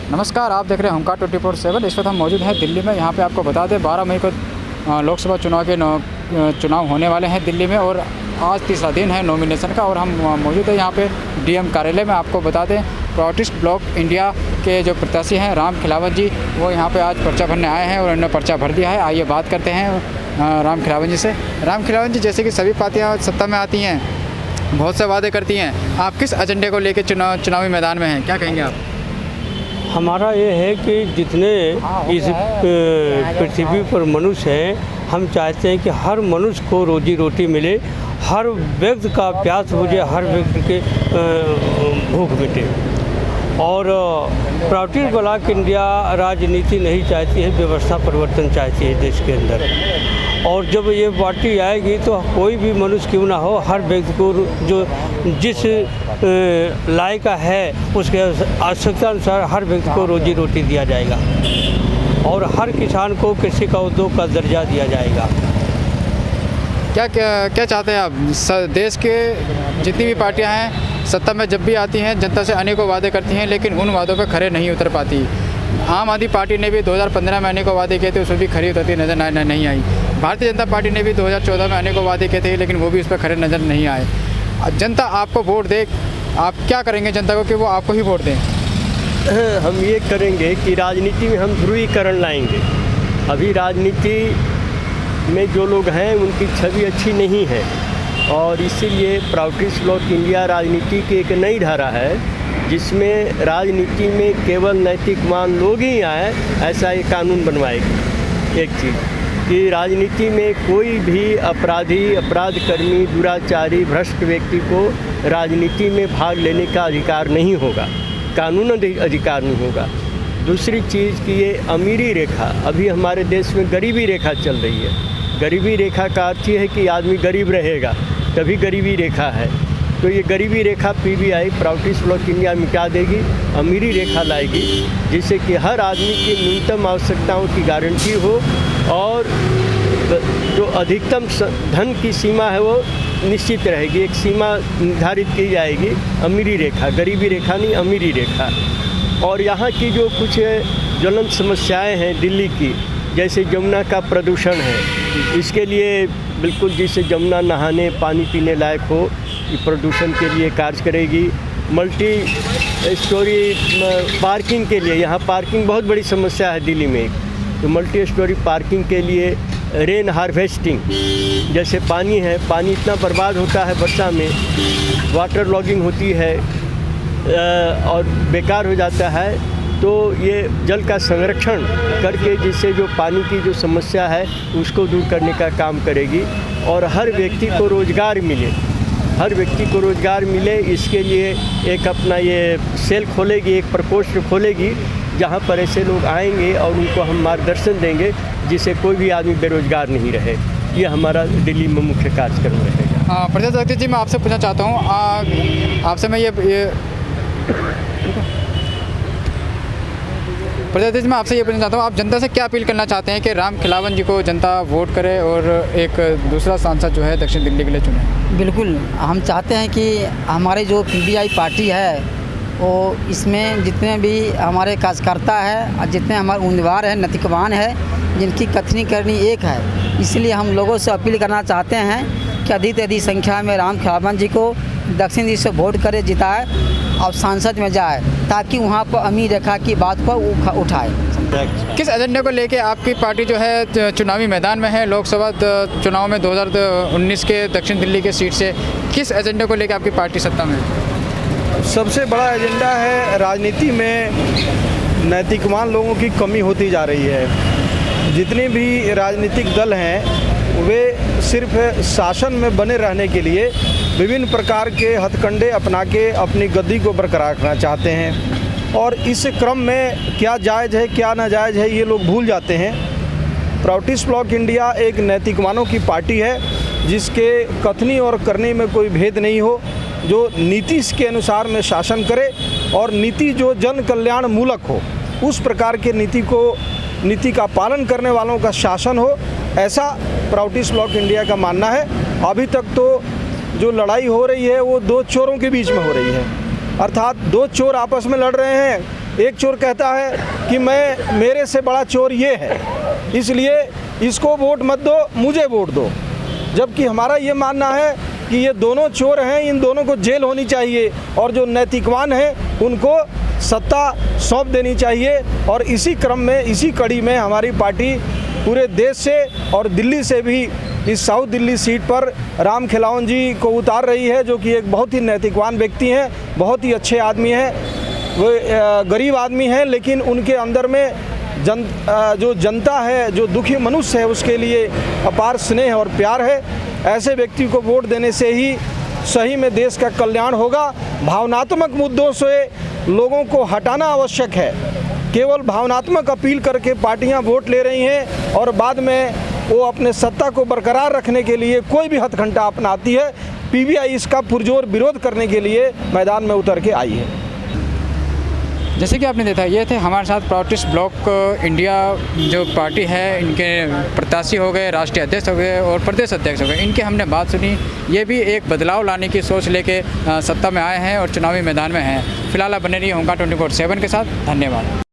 नमस्कार, आप देख रहे हैं होमकार 24/7। इस वक्त हम मौजूद हैं दिल्ली में। यहाँ पे आपको बता दें 12 मई को लोकसभा चुनाव के चुनाव होने वाले हैं दिल्ली में, और आज तीसरा दिन है नॉमिनेशन का। और हम मौजूद है यहाँ पे डीएम कार्यालय में। आपको बता दें प्रोटिस्ट ब्लॉक इंडिया के जो प्रत्याशी हैं राम खिलावन जी, वो यहाँ पे आज पर्चा भरने आए हैं और उन्होंने पर्चा भर दिया है। आइए बात करते हैं राम खिलावन जी से। राम खिलावन जी, जैसे कि सभी पार्टियाँ सत्ता में आती हैं, बहुत से वादे करती हैं, आप किस एजेंडे को लेकर चुनावी मैदान में हैं, क्या कहेंगे आप? हमारा ये है कि जितने इस पृथ्वी पर मनुष्य हैं, हम चाहते हैं कि हर मनुष्य को रोजी रोटी मिले, हर व्यक्ति का प्यास बुझे, हर व्यक्ति के भूख मिटे। और प्रोटिस्ट ब्लॉक इंडिया राजनीति नहीं चाहती है, व्यवस्था परिवर्तन चाहती है देश के अंदर। और जब ये पार्टी आएगी तो कोई भी मनुष्य क्यों ना हो, हर व्यक्ति को जो जिस लायक है उसके आवश्यकता अनुसार हर व्यक्ति को रोजी रोटी दिया जाएगा, और हर किसान को कृषि का उद्योग का दर्जा दिया जाएगा। क्या चाहते हैं आप? देश के जितनी भी पार्टियां हैं सत्ता में जब भी आती हैं, जनता से अनेकों वादे करती हैं, लेकिन उन वादों पर खरे नहीं उतर पाती। आम आदमी पार्टी ने भी 2015 में अनेकों वादे किए थे, उसमें भी खरी उतरती नज़र नहीं आई। भारतीय जनता पार्टी ने भी 2014 में अनेकों वादे किए थे, लेकिन वो भी उस पर खरे नज़र नहीं आए। जनता आपको वोट दे, आप क्या करेंगे जनता को कि वो आपको ही वोट दें? हम ये करेंगे कि राजनीति में हम ध्रुवीकरण लाएंगे। अभी राजनीति में जो लोग हैं उनकी छवि अच्छी नहीं है, और इसीलिए प्रोटिस्ट ब्लॉक इंडिया राजनीति की एक नई धारा है जिसमें राजनीति में केवल नैतिकवान लोग ही आए, ऐसा एक कानून बनवाएगी। एक चीज़ कि राजनीति में कोई भी अपराधी, अपराधकर्मी, दुराचारी, भ्रष्ट व्यक्ति को राजनीति में भाग लेने का अधिकार नहीं होगा, कानून अधिकार नहीं होगा। दूसरी चीज़ कि ये अमीरी रेखा, अभी हमारे देश में गरीबी रेखा चल रही है। गरीबी रेखा का अर्थ ये है कि आदमी गरीब रहेगा, तभी गरीबी रेखा है। तो ये गरीबी रेखा पीबीआई प्रोटिस्ट ब्लॉक इंडिया मिटा देगी, अमीरी रेखा लाएगी, जिससे कि हर आदमी की न्यूनतम आवश्यकताओं की गारंटी हो, और जो अधिकतम धन की सीमा है वो निश्चित रहेगी। एक सीमा निर्धारित की जाएगी, अमीरी रेखा, गरीबी रेखा नहीं, अमीरी रेखा। और यहाँ की जो कुछ ज्वलंत समस्याएं हैं दिल्ली की, जैसे यमुना का प्रदूषण है, इसके लिए बिल्कुल जिससे यमुना नहाने पानी पीने लायक हो, ये प्रदूषण के लिए कार्य करेगी। मल्टी स्टोरी पार्किंग के लिए, यहाँ पार्किंग बहुत बड़ी समस्या है दिल्ली में, तो मल्टी स्टोरी पार्किंग के लिए रेन हार्वेस्टिंग, जैसे पानी है, पानी इतना बर्बाद होता है वर्षा में, वाटर लॉगिंग होती है और बेकार हो जाता है, तो ये जल का संरक्षण करके जिससे जो पानी की जो समस्या है उसको दूर करने का काम करेगी, और हर व्यक्ति को रोज़गार मिले, हर व्यक्ति को रोज़गार मिले, इसके लिए एक अपना ये सेल खोलेगी, एक प्रकोष्ठ खोलेगी, जहाँ पर ऐसे लोग आएंगे और उनको हम मार्गदर्शन देंगे, जिससे कोई भी आदमी बेरोजगार नहीं रहे। ये हमारा दिल्ली में मुख्य कार्यक्रम रहेगा। प्रजापति जी, मैं आपसे पूछना चाहता हूँ, आपसे मैं ये प्रजापति जी, मैं आपसे ये पूछना चाहता हूँ, आप जनता से क्या अपील करना चाहते हैं कि राम खिलावन जी को जनता वोट करे और एक दूसरा सांसद जो है दक्षिण दिल्ली के लिए चुने? बिल्कुल, हम चाहते हैं कि हमारे जो पीबीआई पार्टी है वो इसमें जितने भी हमारे कार्यकर्ता है, जितने हमारे उम्मीदवार हैं, नैतिकवान है, जिनकी कथनी करनी एक है, इसलिए हम लोगों से अपील करना चाहते हैं कि अधिक से अधिक संख्या में राम खिलावन जी को दक्षिण दिल्ली से वोट करे, जिताए और सांसद में जाए, ताकि वहाँ पर अमीर रेखा की बात को उठाए। किस एजेंडे को लेके आपकी पार्टी जो है चुनावी मैदान में है? लोकसभा चुनाव में 2019 के दक्षिण दिल्ली के सीट से किस एजेंडे को लेके आपकी पार्टी सत्ता में है? सबसे बड़ा एजेंडा है, राजनीति में नैतिकवान लोगों की कमी होती जा रही है। जितने भी राजनीतिक दल हैं वे सिर्फ शासन में बने रहने के लिए विभिन्न प्रकार के हथकंडे अपना के अपनी गद्दी को बरकरार रखना चाहते हैं, और इस क्रम में क्या जायज़ है क्या नाजायज़ है ये लोग भूल जाते हैं। प्रोटिस्ट ब्लॉक इंडिया एक नैतिकवानों की पार्टी है, जिसके कथनी और करने में कोई भेद नहीं हो, जो नीति के अनुसार में शासन करे और नीति जो जन कल्याण मूलक हो, उस प्रकार के नीति का पालन करने वालों का शासन हो, ऐसा प्रोटिस्ट ब्लॉक इंडिया का मानना है। अभी तक तो जो लड़ाई हो रही है वो दो चोरों के बीच में हो रही है, अर्थात दो चोर आपस में लड़ रहे हैं, एक चोर कहता है कि मेरे से बड़ा चोर ये है, इसलिए इसको वोट मत दो, मुझे वोट दो। जबकि हमारा ये मानना है कि ये दोनों चोर हैं, इन दोनों को जेल होनी चाहिए और जो नैतिकवान हैं उनको सत्ता सौंप देनी चाहिए। और इसी क्रम में, इसी कड़ी में हमारी पार्टी पूरे देश से और दिल्ली से भी इस साउथ दिल्ली सीट पर राम खिलावन जी को उतार रही है, जो कि एक बहुत ही नैतिकवान व्यक्ति हैं, बहुत ही अच्छे आदमी हैं। वो गरीब आदमी हैं, लेकिन उनके अंदर में जो जनता है, जो दुखी मनुष्य है, उसके लिए अपार स्नेह और प्यार है। ऐसे व्यक्ति को वोट देने से ही सही में देश का कल्याण होगा। भावनात्मक मुद्दों से लोगों को हटाना आवश्यक है। केवल भावनात्मक अपील करके पार्टियां वोट ले रही हैं और बाद में वो अपने सत्ता को बरकरार रखने के लिए कोई भी हथकंडा अपनाती है। पीबीआई इसका पुरजोर विरोध करने के लिए मैदान में उतर के आई है। जैसे कि आपने देखा, ये थे हमारे साथ प्रोटेस्ट ब्लॉक इंडिया जो पार्टी है, इनके प्रत्याशी हो गए, राष्ट्रीय अध्यक्ष हो गए और प्रदेश अध्यक्ष हो गए। इनके हमने बात सुनी। ये भी एक बदलाव लाने की सोच लेके सत्ता में आए हैं और चुनावी मैदान में हैं। फिलहाल आप बने रहिए होमगार्ड 24/7 के साथ। धन्यवाद।